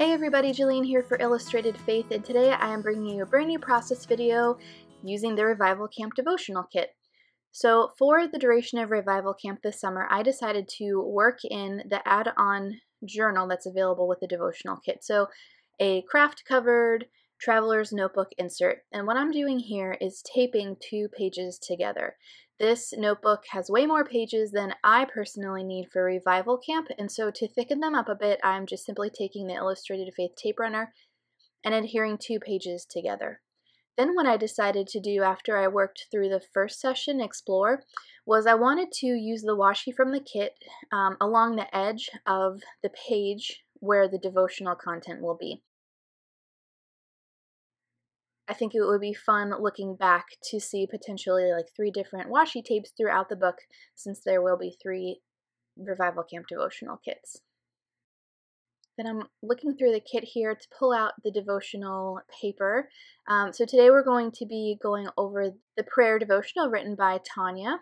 Hey everybody, Jillian here for Illustrated Faith, and today I am bringing you a brand new process video using the Revival Camp Devotional Kit. So for the duration of Revival Camp this summer, I decided to work in the add-on journal that's available with the Devotional Kit. So a craft-covered traveler's notebook insert, and what I'm doing here is taping 2 pages together. This notebook has way more pages than I personally need for Revival Camp, and so to thicken them up a bit, I'm just simply taking the Illustrated Faith tape runner and adhering 2 pages together. Then what I decided to do after I worked through the first session, Explore, was I wanted to use the washi from the kit along the edge of the page where the devotional content will be. I think it would be fun looking back to see potentially like 3 different washi tapes throughout the book, since there will be 3 Revival Camp devotional kits. Then I'm looking through the kit here to pull out the devotional paper. So today we're going to be going over the prayer devotional written by Tanya.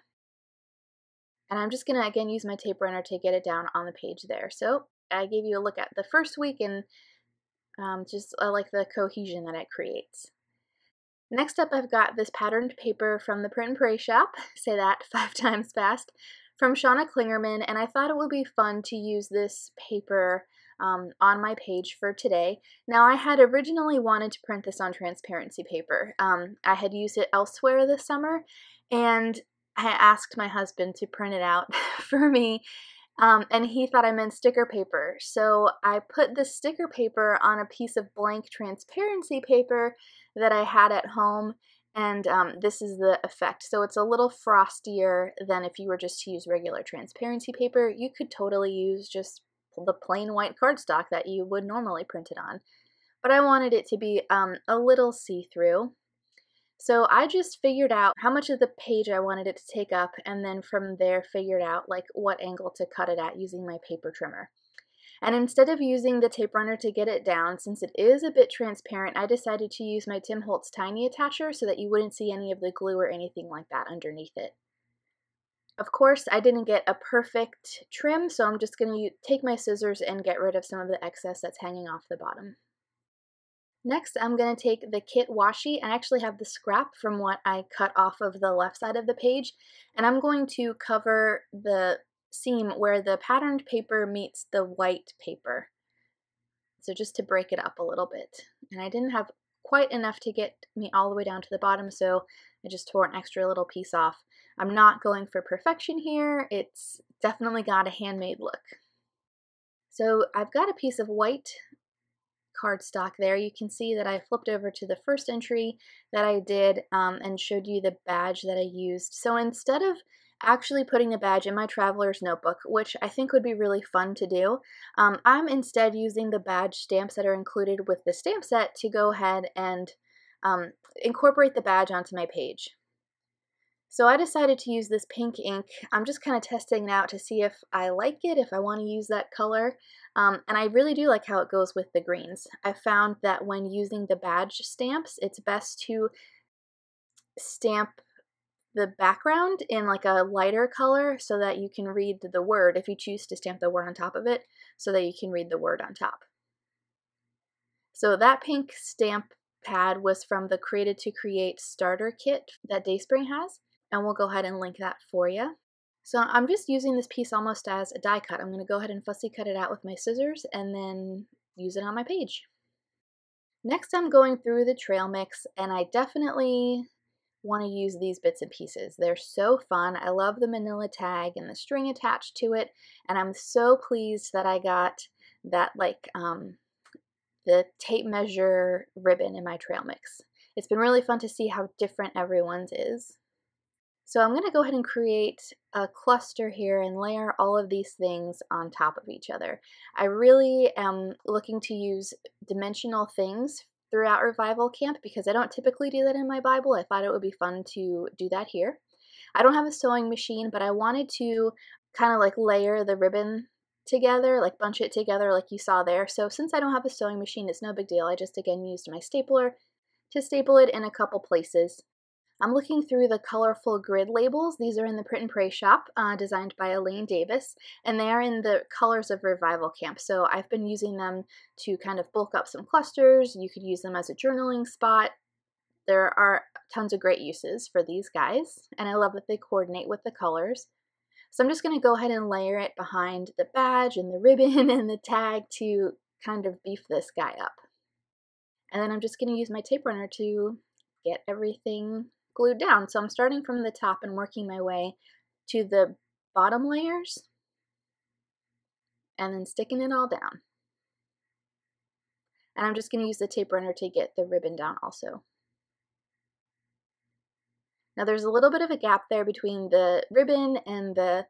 And I'm just going to again use my tape runner to get it down on the page there. So I gave you a look at the first week, and I like the cohesion that it creates. Next up, I've got this patterned paper from the Print and Pray shop, say that 5 times fast, from Shauna Klingerman, and I thought it would be fun to use this paper on my page for today. Now, I had originally wanted to print this on transparency paper. I had used it elsewhere this summer, and I asked my husband to print it out for me, and he thought I meant sticker paper. So I put the sticker paper on a piece of blank transparency paper that I had at home, and this is the effect. So it's a little frostier than if you were just to use regular transparency paper. You could totally use just the plain white cardstock that you would normally print it on, but I wanted it to be a little see-through. So I just figured out how much of the page I wanted it to take up, and then from there figured out like what angle to cut it at using my paper trimmer. And instead of using the tape runner to get it down, since it is a bit transparent, I decided to use my Tim Holtz tiny attacher so that you wouldn't see any of the glue or anything like that underneath it. Of course, I didn't get a perfect trim, so I'm just going to take my scissors and get rid of some of the excess that's hanging off the bottom. Next, I'm going to take the kit washi. I actually have the scrap from what I cut off of the left side of the page, and I'm going to cover the seam where the patterned paper meets the white paper. So just to break it up a little bit. And I didn't have quite enough to get me all the way down to the bottom, so I just tore an extra little piece off. I'm not going for perfection here. It's definitely got a handmade look. So I've got a piece of white cardstock there. You can see that I flipped over to the first entry that I did and showed you the badge that I used. So instead of actually putting the badge in my traveler's notebook, which I think would be really fun to do, I'm instead using the badge stamps that are included with the stamp set to go ahead and incorporate the badge onto my page. So I decided to use this pink ink. I'm just kind of testing it out to see if I like it, if I want to use that color. And I really do like how it goes with the greens. I found that when using the badge stamps, it's best to stamp the background in like a lighter color so that you can read the word, if you choose to stamp the word on top of it, so that you can read the word on top. So that pink stamp pad was from the Created to Create starter kit that DaySpring has, and we'll go ahead and link that for you. So I'm just using this piece almost as a die cut. I'm going to go ahead and fussy cut it out with my scissors and then use it on my page. Next, I'm going through the trail mix, and I definitely want to use these bits and pieces. They're so fun. I love the manila tag and the string attached to it, and I'm so pleased that I got that the tape measure ribbon in my trail mix. It's been really fun to see how different everyone's is. So I'm going to go ahead and create a cluster here and layer all of these things on top of each other. I really am looking to use dimensional things throughout Revival Camp because I don't typically do that in my Bible. I thought it would be fun to do that here. I don't have a sewing machine, but I wanted to kind of like layer the ribbon together, like bunch it together like you saw there. So since I don't have a sewing machine, it's no big deal. I just again used my stapler to staple it in a couple places. I'm looking through the colorful grid labels. These are in the Print and Pray shop, designed by Elaine Davis, and they are in the colors of Revival Camp. So I've been using them to kind of bulk up some clusters. You could use them as a journaling spot. There are tons of great uses for these guys, and I love that they coordinate with the colors. So I'm just going to go ahead and layer it behind the badge and the ribbon and the tag to kind of beef this guy up. And then I'm just going to use my tape runner to get everything glued down. So I'm starting from the top and working my way to the bottom layers and then sticking it all down. And I'm just going to use the tape runner to get the ribbon down also. Now there's a little bit of a gap there between the ribbon and the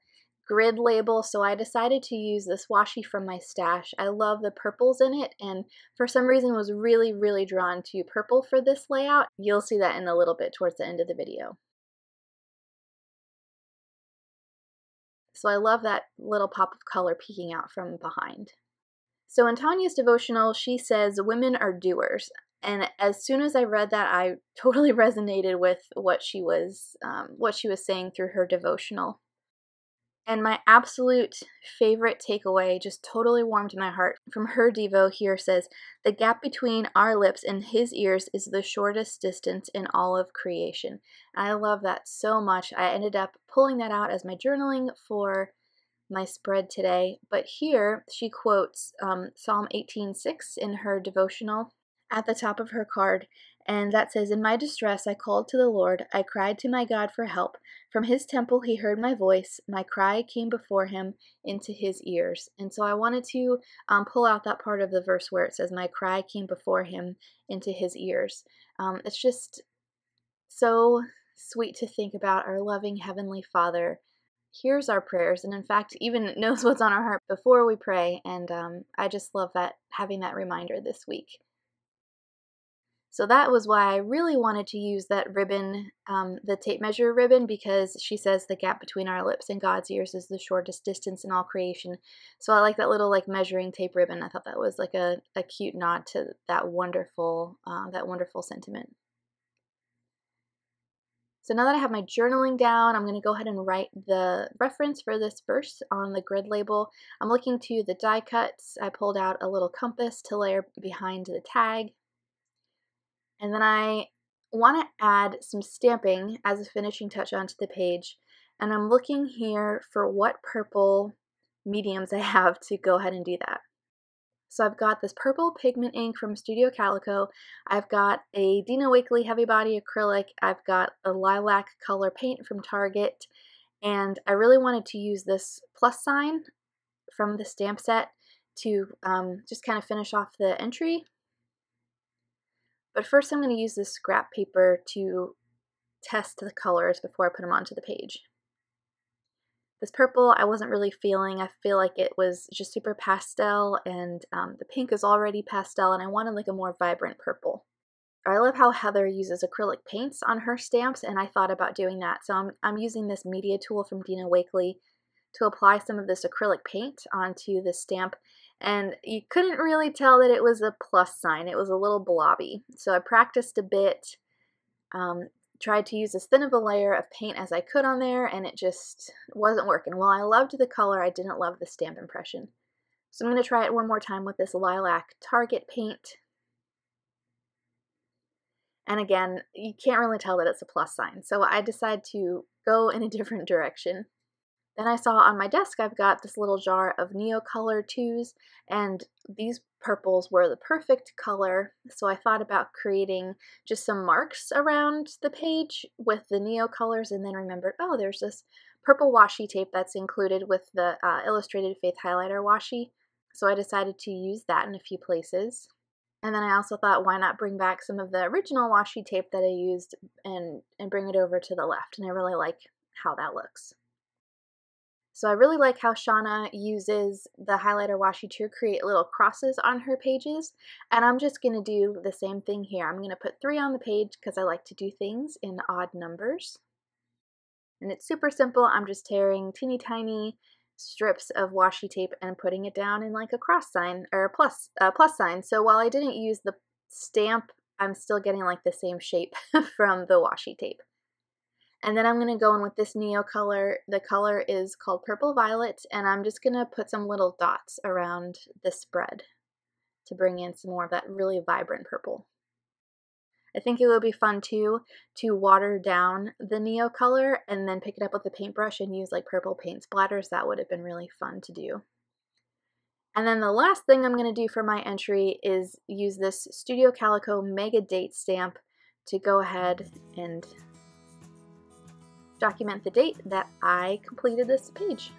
grid label, so I decided to use this washi from my stash. I love the purples in it, and for some reason was really drawn to purple for this layout. You'll see that in a little bit towards the end of the video. So I love that little pop of color peeking out from behind. So in Tanya's devotional, she says, "Women are doers." And as soon as I read that, I totally resonated with what she was saying through her devotional. And my absolute favorite takeaway, just totally warmed my heart, from her devo here says, "The gap between our lips and his ears is the shortest distance in all of creation." And I love that so much. I ended up pulling that out as my journaling for my spread today. But here she quotes Psalm 18:6 in her devotional at the top of her card. And that says, "In my distress I called to the Lord. I cried to my God for help. From his temple he heard my voice. My cry came before him into his ears." And so I wanted to pull out that part of the verse where it says, "My cry came before him into his ears." It's just so sweet to think about our loving Heavenly Father hears our prayers, and in fact even knows what's on our heart before we pray. And I just love that, having that reminder this week. So that was why I really wanted to use that ribbon, the tape measure ribbon, because she says the gap between our lips and God's ears is the shortest distance in all creation. So I like that little measuring tape ribbon. I thought that was like a cute nod to that wonderful sentiment. So now that I have my journaling down, I'm going to go ahead and write the reference for this verse on the grid label. I'm looking to the die cuts. I pulled out a little compass to layer behind the tag. And then I want to add some stamping as a finishing touch onto the page. And I'm looking here for what purple mediums I have to go ahead and do that. So I've got this purple pigment ink from Studio Calico. I've got a Dina Wakley heavy body acrylic. I've got a lilac color paint from Target. And I really wanted to use this plus sign from the stamp set to just kind of finish off the entry. But first I'm going to use this scrap paper to test the colors before I put them onto the page. This purple I wasn't really feeling. I feel like it was just super pastel, and the pink is already pastel, and I wanted like a more vibrant purple. I love how Heather uses acrylic paints on her stamps, and I thought about doing that. So I'm using this media tool from Dina Wakley to apply some of this acrylic paint onto the stamp. And you couldn't really tell that it was a plus sign. It was a little blobby. So I practiced a bit, tried to use as thin of a layer of paint as I could on there, and it just wasn't working. While I loved the color, I didn't love the stamp impression. So I'm going to try it one more time with this lilac Target paint. And again, you can't really tell that it's a plus sign. So I decided to go in a different direction. Then I saw on my desk I've got this little jar of Neocolor IIs, and these purples were the perfect color, so I thought about creating just some marks around the page with the Neocolors, and then remembered, oh, there's this purple washi tape that's included with the Illustrated Faith Highlighter washi, so I decided to use that in a few places. And then I also thought, why not bring back some of the original washi tape that I used and bring it over to the left, and I really like how that looks. So I really like how Shauna uses the highlighter washi to create little crosses on her pages, and I'm just going to do the same thing here. I'm going to put 3 on the page because I like to do things in odd numbers. And it's super simple. I'm just tearing teeny tiny strips of washi tape and putting it down in like a cross sign or a plus sign. So while I didn't use the stamp, I'm still getting like the same shape from the washi tape. And then I'm going to go in with this Neocolor. The color is called Purple Violet, and I'm just going to put some little dots around the spread to bring in some more of that really vibrant purple. I think it would be fun too to water down the Neocolor and then pick it up with a paintbrush and use like purple paint splatters. That would have been really fun to do. And then the last thing I'm going to do for my entry is use this Studio Calico Mega Date stamp to go ahead and document the date that I completed this page.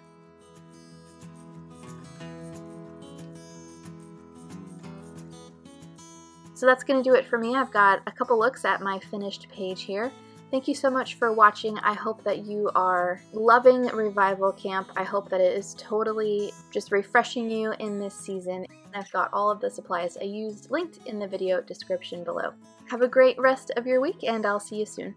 So that's going to do it for me. I've got a couple looks at my finished page here. Thank you so much for watching. I hope that you are loving Revival Camp. I hope that it is totally just refreshing you in this season. I've got all of the supplies I used linked in the video description below. Have a great rest of your week, and I'll see you soon.